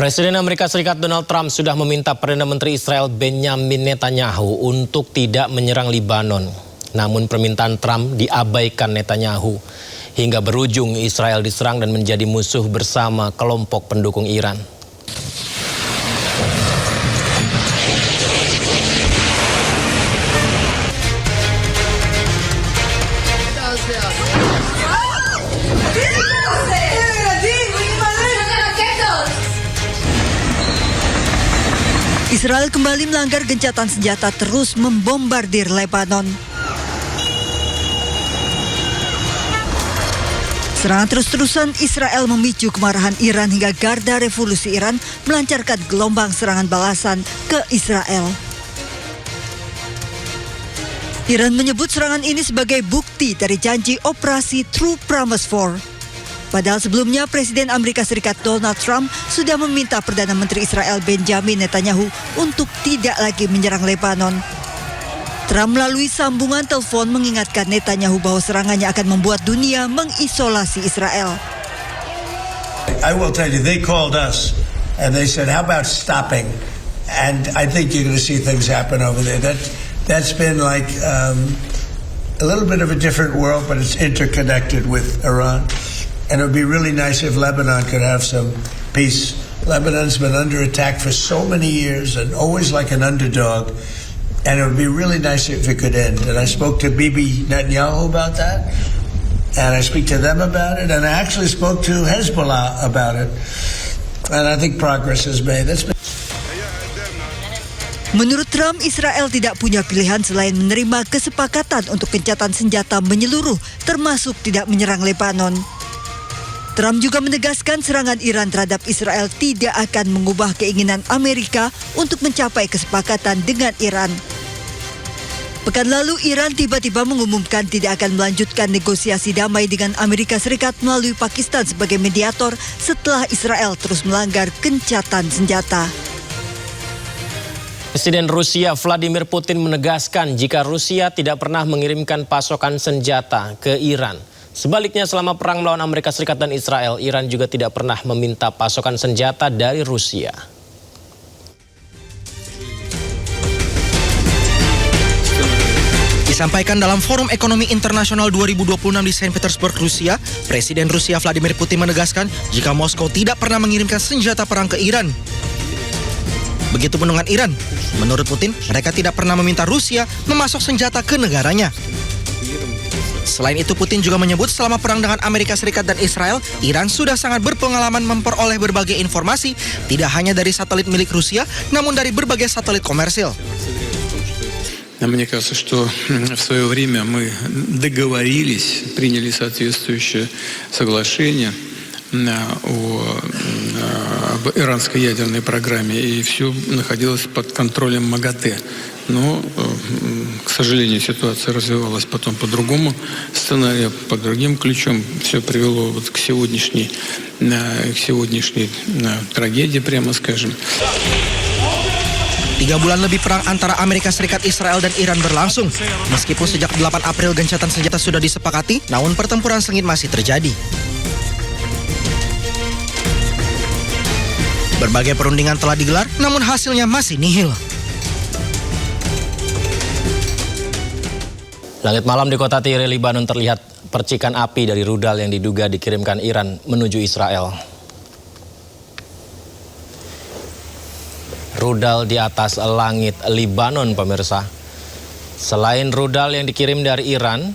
Presiden Amerika Serikat Donald Trump sudah meminta Perdana Menteri Israel Benjamin Netanyahu untuk tidak menyerang Lebanon. Namun permintaan Trump diabaikan Netanyahu hingga berujung Israel diserang dan menjadi musuh bersama kelompok pendukung Iran. Israel kembali melanggar gencatan senjata terus membombardir Lebanon. Serangan terus-terusan Israel memicu kemarahan Iran hingga Garda Revolusi Iran melancarkan gelombang serangan balasan ke Israel. Iran menyebut serangan ini sebagai bukti dari janji operasi True Promise 4. Padahal sebelumnya Presiden Amerika Serikat Donald Trump sudah meminta Perdana Menteri Israel Benjamin Netanyahu untuk tidak lagi menyerang Lebanon. Trump melalui sambungan telepon mengingatkan Netanyahu bahwa serangannya akan membuat dunia mengisolasi Israel. I will tell you, they called us and they said, how about stopping? And I think you're going to see things happen over there. That's been like a little bit of a different world, but it's interconnected with Iran. And it would be really nice if Lebanon could have some peace. Lebanon's been under attack for so many years and always like an underdog. And it would be really nice if it could end. And I spoke to Bibi Netanyahu about that. And I speak to them about it. And I actually spoke to Hezbollah about it. And I think progress is made. Menurut Trump, Israel tidak punya pilihan selain menerima kesepakatan untuk gencatan senjata menyeluruh, termasuk tidak menyerang Lebanon. Trump juga menegaskan serangan Iran terhadap Israel tidak akan mengubah keinginan Amerika untuk mencapai kesepakatan dengan Iran. Pekan lalu, Iran tiba-tiba mengumumkan tidak akan melanjutkan negosiasi damai dengan Amerika Serikat melalui Pakistan sebagai mediator setelah Israel terus melanggar gencatan senjata. Presiden Rusia Vladimir Putin menegaskan jika Rusia tidak pernah mengirimkan pasokan senjata ke Iran. Sebaliknya selama perang melawan Amerika Serikat dan Israel, Iran juga tidak pernah meminta pasokan senjata dari Rusia. Disampaikan dalam Forum Ekonomi Internasional 2026 di Saint Petersburg, Rusia, Presiden Rusia Vladimir Putin menegaskan jika Moskow tidak pernah mengirimkan senjata perang ke Iran. Begitupun dengan Iran. Menurut Putin, mereka tidak pernah meminta Rusia memasok senjata ke negaranya. Selain itu, Putin juga menyebut selama perang dengan Amerika Serikat dan Israel, Iran sudah sangat berpengalaman memperoleh berbagai informasi, tidak hanya dari satelit milik Rusia, namun dari berbagai satelit komersil. Мне кажется, что в свое время мы договорились, приняли соответствующее соглашение об иранской ядерной программе, и все находилось под контролем МАГАТЭ. Но, к сожалению, ситуация развивалась потом по другому сценарию, по другим ключам. Все привело вот к сегодняшней трагедии, прямо скажем. 3 bulan lebih perang antara Amerika Serikat, Israel, dan Iran berlangsung. Meskipun sejak 8 April gencatan senjata sudah disepakati, namun pertempuran sengit masih terjadi. Berbagai perundingan telah digelar, namun hasilnya masih nihil. Langit malam di kota Tyre, Lebanon terlihat percikan api dari rudal yang diduga dikirimkan Iran menuju Israel. Rudal di atas langit Lebanon, pemirsa. Selain rudal yang dikirim dari Iran,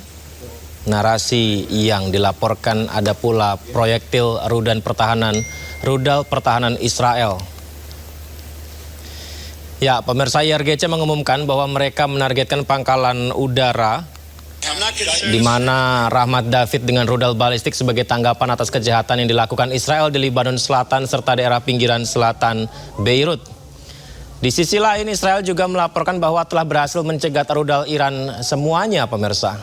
narasi yang dilaporkan ada pula proyektil rudal pertahanan Israel. Ya, pemirsa, IRGC mengumumkan bahwa mereka menargetkan pangkalan udara di mana Rahmat David dengan rudal balistik sebagai tanggapan atas kejahatan yang dilakukan Israel di Lebanon Selatan serta daerah pinggiran selatan Beirut. Di sisi lain, Israel juga melaporkan bahwa telah berhasil mencegat rudal Iran semuanya, pemirsa.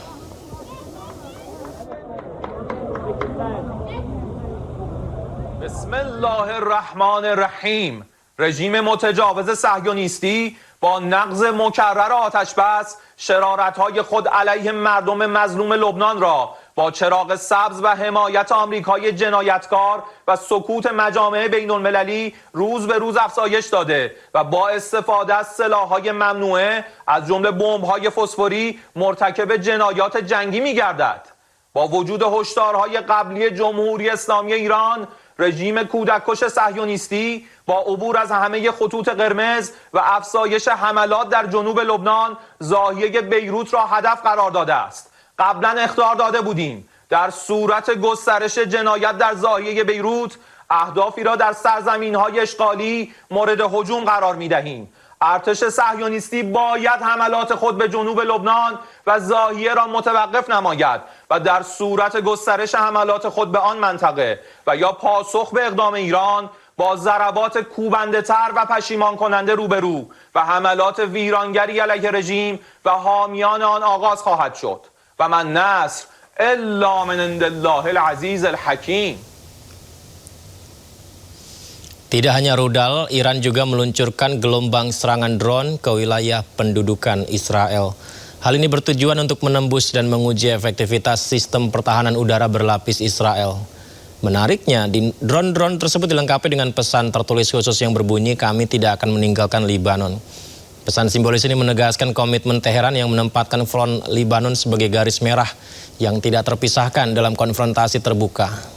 Bismillahirrahmanirrahim. رژیم متجاوز صهیونیستی با نقض مکرر آتش بس شرارت‌های خود علیه مردم مظلوم لبنان را با چراغ سبز و حمایت آمریکای جنایتکار و سکوت مجامع بین المللی روز به روز افزایش داده و با استفاده از سلاح‌های ممنوعه از جمله بمب‌های فسفوری مرتکب جنایات جنگی می‌گردد. با وجود هشدارهای قبلی جمهوری اسلامی ایران، رژیم کودککش صهیونیستی با عبور از همه خطوط قرمز و افزایش حملات در جنوب لبنان زاویه بیروت را هدف قرار داده است. قبلا اخطار داده بودیم در صورت گسترش جنایت در زاویه بیروت اهدافی را در سرزمین‌های اشغالی مورد هجوم قرار می‌دهیم. ارتش صهیونیستی باید حملات خود به جنوب لبنان و زاهیه را متوقف نماید و در صورت گسترش حملات خود به آن منطقه و یا پاسخ به اقدام ایران با ضربات کوبنده تر و پشیمان کننده روبرو و حملات ویرانگری علیه رژیم و حامیان آن آغاز خواهد شد و من نصر الا من عند الله العزیز الحکیم. Tidak hanya rudal, Iran juga meluncurkan gelombang serangan drone ke wilayah pendudukan Israel. Hal ini bertujuan untuk menembus dan menguji efektivitas sistem pertahanan udara berlapis Israel. Menariknya, drone-drone tersebut dilengkapi dengan pesan tertulis khusus yang berbunyi, "Kami tidak akan meninggalkan Libanon." Pesan simbolis ini menegaskan komitmen Teheran yang menempatkan front Libanon sebagai garis merah yang tidak terpisahkan dalam konfrontasi terbuka.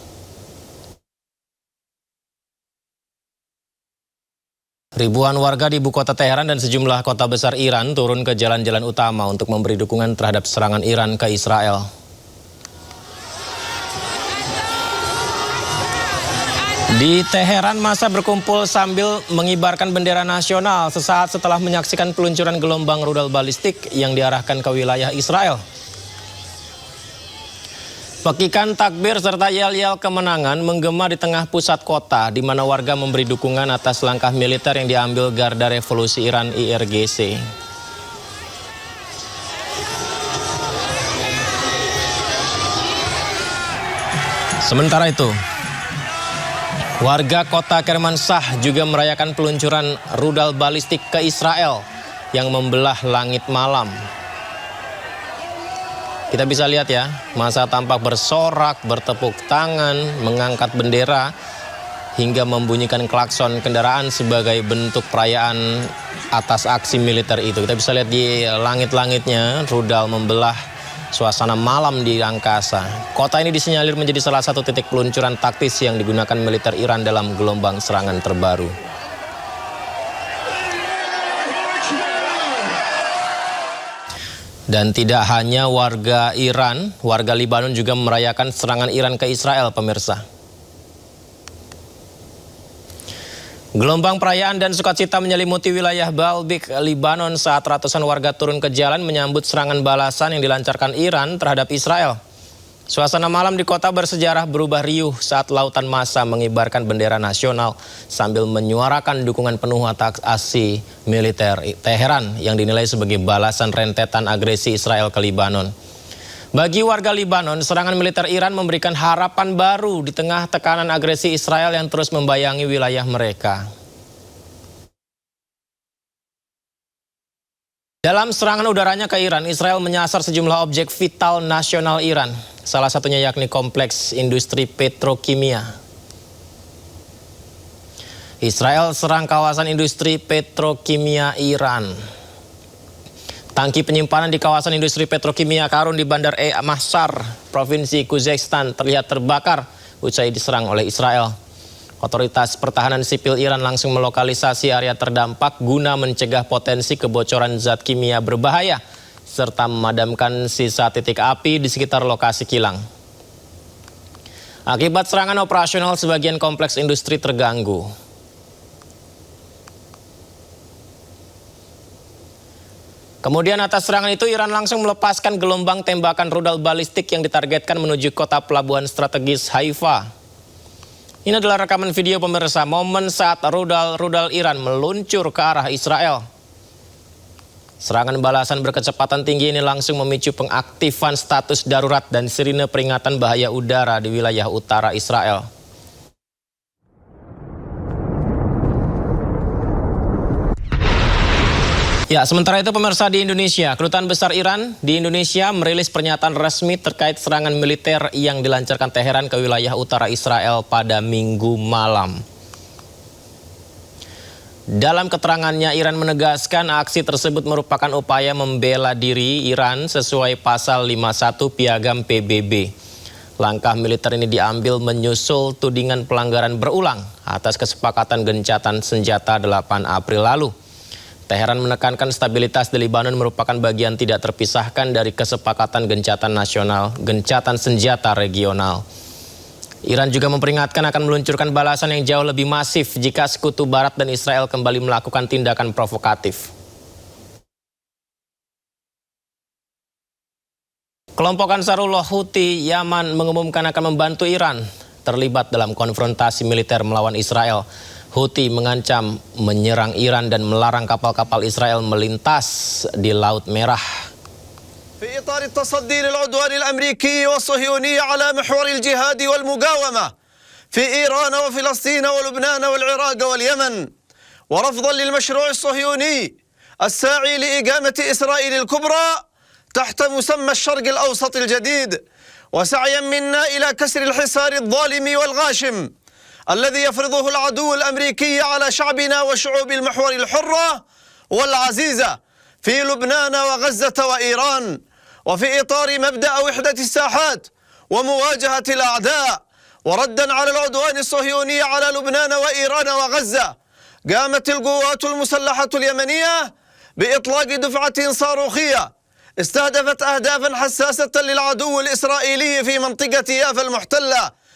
Ribuan warga di ibu kota Teheran dan sejumlah kota besar Iran turun ke jalan-jalan utama untuk memberi dukungan terhadap serangan Iran ke Israel. Di Teheran, massa berkumpul sambil mengibarkan bendera nasional sesaat setelah menyaksikan peluncuran gelombang rudal balistik yang diarahkan ke wilayah Israel. Pekikan takbir serta yel-yel kemenangan menggema di tengah pusat kota, di mana warga memberi dukungan atas langkah militer yang diambil Garda Revolusi Iran IRGC. Sementara itu, warga kota Kermanshah juga merayakan peluncuran rudal balistik ke Israel yang membelah langit malam. Kita bisa lihat ya, massa tampak bersorak, bertepuk tangan, mengangkat bendera, hingga membunyikan klakson kendaraan sebagai bentuk perayaan atas aksi militer itu. Kita bisa lihat di langit-langitnya, rudal membelah suasana malam di angkasa. Kota ini disinyalir menjadi salah satu titik peluncuran taktis yang digunakan militer Iran dalam gelombang serangan terbaru. Dan tidak hanya warga Iran, warga Libanon juga merayakan serangan Iran ke Israel, pemirsa. Gelombang perayaan dan sukacita menyelimuti wilayah Baalbek, Libanon saat ratusan warga turun ke jalan menyambut serangan balasan yang dilancarkan Iran terhadap Israel. Suasana malam di kota bersejarah berubah riuh saat lautan massa mengibarkan bendera nasional sambil menyuarakan dukungan penuh atas aksi militer Teheran yang dinilai sebagai balasan rentetan agresi Israel ke Libanon. Bagi warga Libanon, serangan militer Iran memberikan harapan baru di tengah tekanan agresi Israel yang terus membayangi wilayah mereka. Dalam serangan udaranya ke Iran, Israel menyasar sejumlah objek vital nasional Iran. Salah satunya yakni kompleks industri petrokimia. Israel serang kawasan industri petrokimia Iran. Tangki penyimpanan di kawasan industri petrokimia Karun di Bandar Mahsar, Provinsi Khuzestan terlihat terbakar usai diserang oleh Israel. Otoritas Pertahanan Sipil Iran langsung melokalisasi area terdampak guna mencegah potensi kebocoran zat kimia berbahaya serta memadamkan sisa titik api di sekitar lokasi kilang. Akibat serangan operasional, sebagian kompleks industri terganggu. Kemudian atas serangan itu, Iran langsung melepaskan gelombang tembakan rudal balistik yang ditargetkan menuju kota pelabuhan strategis Haifa. Ini adalah rekaman video, pemirsa, momen saat rudal Iran meluncur ke arah Israel. Serangan balasan berkecepatan tinggi ini langsung memicu pengaktifan status darurat dan sirine peringatan bahaya udara di wilayah utara Israel. Ya, sementara itu pemirsa di Indonesia, Kedutaan Besar Iran di Indonesia merilis pernyataan resmi terkait serangan militer yang dilancarkan Teheran ke wilayah utara Israel pada Minggu malam. Dalam keterangannya, Iran menegaskan aksi tersebut merupakan upaya membela diri Iran sesuai pasal 51 Piagam PBB. Langkah militer ini diambil menyusul tudingan pelanggaran berulang atas kesepakatan gencatan senjata 8 April lalu. Teheran menekankan stabilitas di Lebanon merupakan bagian tidak terpisahkan dari kesepakatan gencatan nasional, gencatan senjata regional. Iran juga memperingatkan akan meluncurkan balasan yang jauh lebih masif jika Sekutu Barat dan Israel kembali melakukan tindakan provokatif. Kelompok Ansarullah Houthi Yaman mengumumkan akan membantu Iran terlibat dalam konfrontasi militer melawan Israel. Houthi mengancam menyerang Iran dan melarang kapal-kapal Israel melintas di Laut Merah. في إطار التصدي للعدوان الأمريكي والصهيوني على محور الجهاد والمقاومة في إيران وفلسطين ولبنان والعراق واليمن، ورفضا للمشروع الصهيوني الساعي لإقامة إسرائيل الكبرى تحت مسمى الشرق الأوسط الجديد، وسعيا منا إلى كسر الحصار الظالم والغاشم الذي يفرضه العدو الأمريكي على شعبنا وشعوب المحور الحرة والعزيزة في لبنان وغزة وإيران، وفي إطار مبدأ وحدة الساحات ومواجهة الأعداء وردا على العدوان الصهيوني على لبنان وإيران وغزة، قامت القوات المسلحة اليمنية بإطلاق دفعة صاروخية استهدفت أهدافا حساسة للعدو الإسرائيلي في منطقة يافا المحتلة